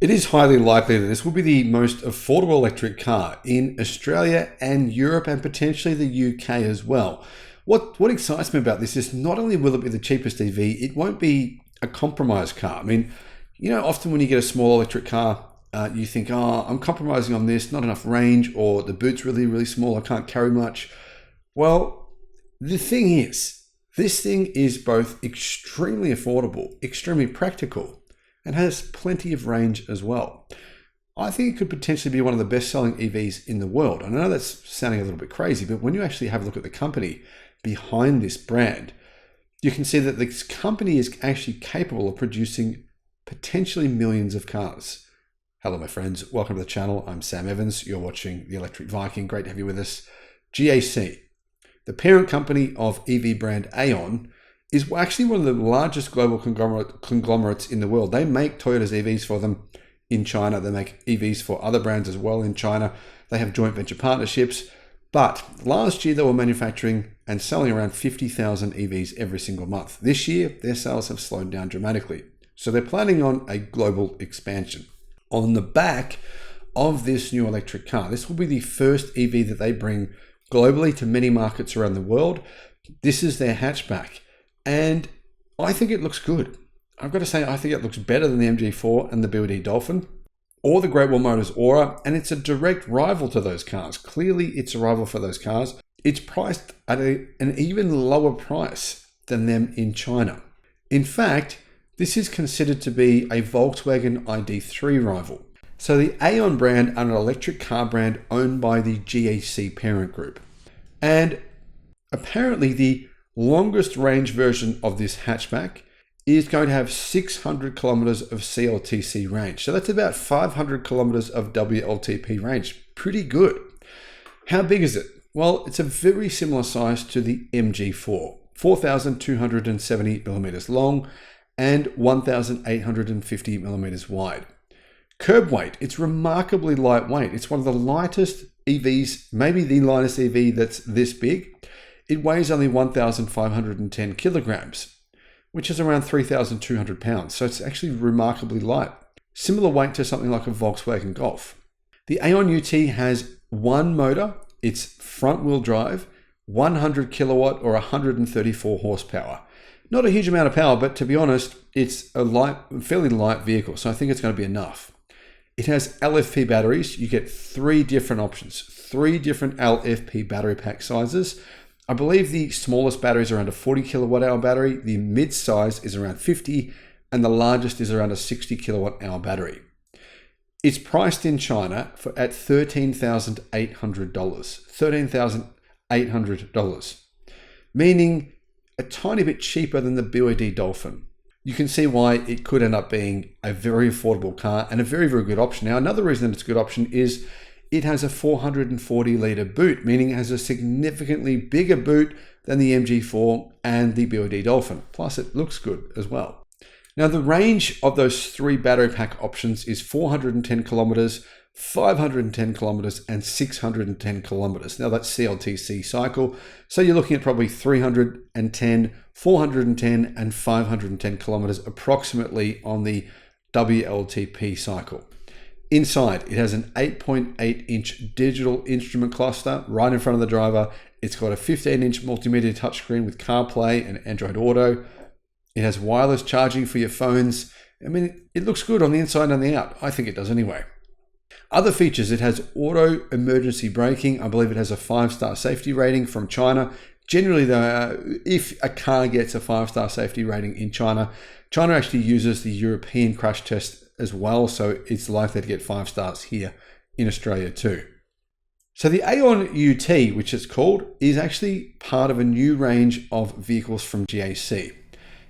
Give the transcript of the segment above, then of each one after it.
It is highly likely that this will be the most affordable electric car in Australia and Europe and potentially the UK as well. What excites me about this is not only will it be the cheapest EV, it won't be a compromise car. I mean, often when you get a small electric car, you think, oh, I'm compromising on this, not enough range, or the boot's really, really small, I can't carry much. Well, the thing is, this thing is both extremely affordable, extremely practical, and has plenty of range as well. I think it could potentially be one of the best-selling EVs in the world. I know that's sounding a little bit crazy, but when you actually have a look at the company behind this brand, you can see that this company is actually capable of producing potentially millions of cars. Hello, my friends. Welcome to the channel. I'm Sam Evans. You're watching the Electric Viking. Great to have you with us. GAC, the parent company of EV brand Aion, is actually one of the largest global conglomerates in the world. They make Toyota's EVs for them in China. They make EVs for other brands as well in China. They have joint venture partnerships. But last year they were manufacturing and selling around 50,000 EVs every single month. This year, their sales have slowed down dramatically. So they're planning on a global expansion. On the back of this new electric car, this will be the first EV that they bring globally to many markets around the world. This is their hatchback. And I think it looks good. I've got to say, I think it looks better than the MG4 and the BYD Dolphin or the Great Wall Motors Aura, and it's a direct rival to those cars. Clearly, it's a rival for those cars. It's priced at an even lower price than them in China. In fact, this is considered to be a Volkswagen ID3 rival. So the Aion brand are an electric car brand owned by the GAC parent group. And apparently the longest range version of this hatchback is going to have 600 kilometers of CLTC range. So that's about 500 kilometers of WLTP range. Pretty good. How big is it? Well, it's a very similar size to the MG4, 4,270 millimeters long and 1,850 millimeters wide. Curb weight, it's remarkably lightweight. It's one of the lightest EVs, maybe the lightest EV that's this big. It weighs only 1,510 kilograms, which is around 3,200 pounds. So it's actually remarkably light. Similar weight to something like a Volkswagen Golf. The Aion UT has one motor. It's front wheel drive, 100 kilowatt or 134 horsepower. Not a huge amount of power, but to be honest, it's a fairly light vehicle. So I think it's going to be enough. It has LFP batteries. You get three different options, three different LFP battery pack sizes. I believe the smallest battery is around a 40 kilowatt hour battery, the mid-size is around 50, and the largest is around a 60 kilowatt hour battery. It's priced in China at $13,800, $13,800, meaning a tiny bit cheaper than the BYD Dolphin. You can see why it could end up being a very affordable car and a very, very good option. Now, another reason that it's a good option is it has a 440 litre boot, meaning it has a significantly bigger boot than the MG4 and the BYD Dolphin. Plus, it looks good as well. Now, the range of those three battery pack options is 410 kilometers, 510 kilometers, and 610 kilometers. Now, that's CLTC cycle. So you're looking at probably 310, 410, and 510 kilometers approximately on the WLTP cycle. Inside, it has an 8.8-inch digital instrument cluster right in front of the driver. It's got a 15-inch multimedia touchscreen with CarPlay and Android Auto. It has wireless charging for your phones. I mean, it looks good on the inside and the out. I think it does anyway. Other features, it has auto emergency braking. I believe it has a 5-star safety rating from China. Generally, though, if a car gets a 5-star safety rating in China, China actually uses the European crash test as well, so it's likely to get 5 stars here in Australia too. So the Aion UT, which it's called, is actually part of a new range of vehicles from GAC.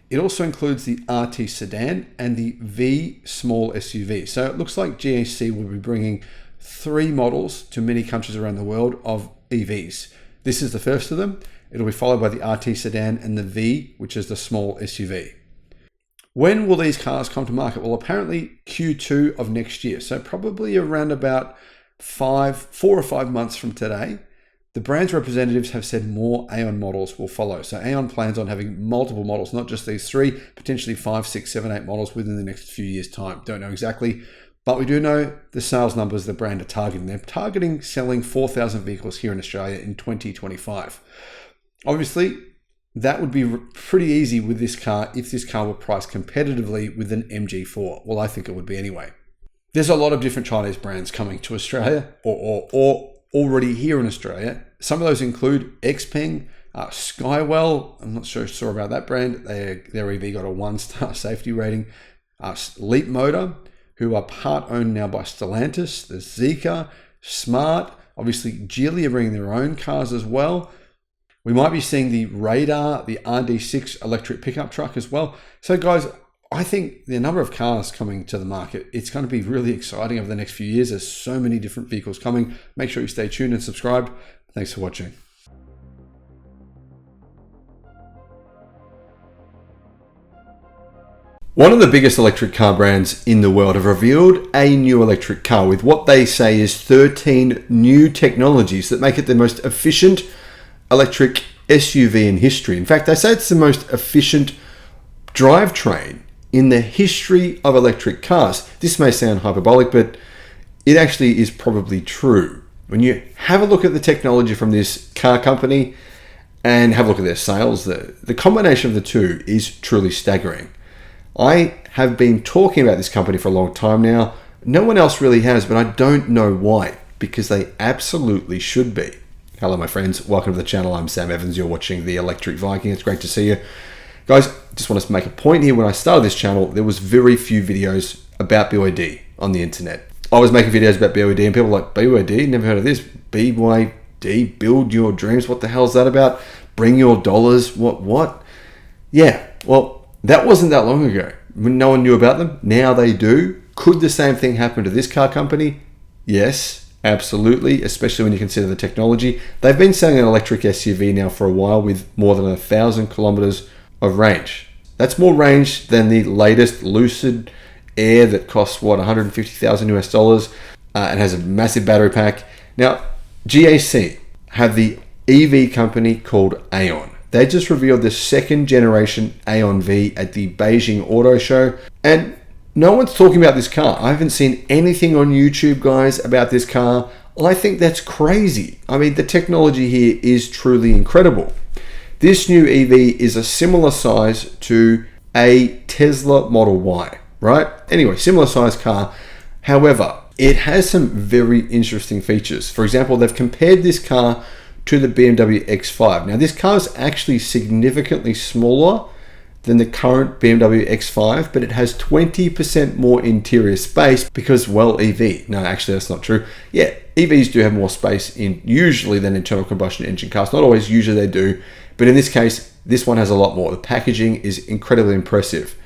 It also includes the RT sedan and the V small SUV. So it looks like GAC will be bringing 3 models to many countries around the world of EVs. This is the first of them. It'll be followed by the RT sedan and the V, which is the small SUV. When will these cars come to market? Well, apparently Q2 of next year. So probably around about 4 or 5 months from today, the brand's representatives have said more Aion models will follow. So Aion plans on having multiple models, not just these 3, potentially 5, 6, 7, 8 models within the next few years' time. Don't know exactly, But we do know the sales numbers the brand are targeting. They're targeting selling 4,000 vehicles here in Australia in 2025. Obviously, that would be pretty easy with this car if this car were priced competitively with an MG4. Well, I think it would be anyway. There's a lot of different Chinese brands coming to Australia or already here in Australia. Some of those include Xpeng, Skywell. I'm not sure about that brand. Their EV got a 1-star safety rating. Leap Motor, who are part owned now by Stellantis. There's Zeekr, Smart. Obviously, Geely are bringing their own cars as well. We might be seeing the Radar, the RD6 electric pickup truck as well. So guys, I think the number of cars coming to the market, it's going to be really exciting over the next few years. There's so many different vehicles coming. Make sure you stay tuned and subscribe. Thanks for watching. One of the biggest electric car brands in the world have revealed a new electric car with what they say is 13 new technologies that make it the most efficient electric SUV in history. In fact, they say it's the most efficient drivetrain in the history of electric cars. This may sound hyperbolic, but it actually is probably true. When you have a look at the technology from this car company and have a look at their sales, the combination of the two is truly staggering. I have been talking about this company for a long time now. No one else really has, but I don't know why, because they absolutely should be. Hello, my friends. Welcome to the channel. I'm Sam Evans. You're watching the Electric Viking. It's great to see you. Guys, just want to make a point here. When I started this channel, there was very few videos about BYD on the internet. I was making videos about BYD and people were like, BYD? Never heard of this. BYD, build your dreams. What the hell is that about? Bring your dollars. What? Yeah, well, that wasn't that long ago. When no one knew about them. Now they do. Could the same thing happen to this car company? Yes, absolutely, especially when you consider the technology. They've been selling an electric SUV now for a while with more than 1,000 kilometers of range. That's more range than the latest Lucid Air that costs, what, 150,000 US dollars and has a massive battery pack. Now, GAC have the EV company called Aion. They just revealed the second generation Aion V at the Beijing Auto Show, and no one's talking about this car. I haven't seen anything on YouTube, guys, about this car. I think that's crazy. I mean, the technology here is truly incredible. This new EV is a similar size to a Tesla Model Y, right? Anyway, similar size car. However, it has some very interesting features. For example, they've compared this car to the BMW X5. Now, this car is actually significantly smaller than the current BMW X5, but it has 20% more interior space because, well, EV. No, actually, that's not true. Yeah, EVs do have more space usually than internal combustion engine cars. Not always, usually they do. But in this case, this one has a lot more. The packaging is incredibly impressive.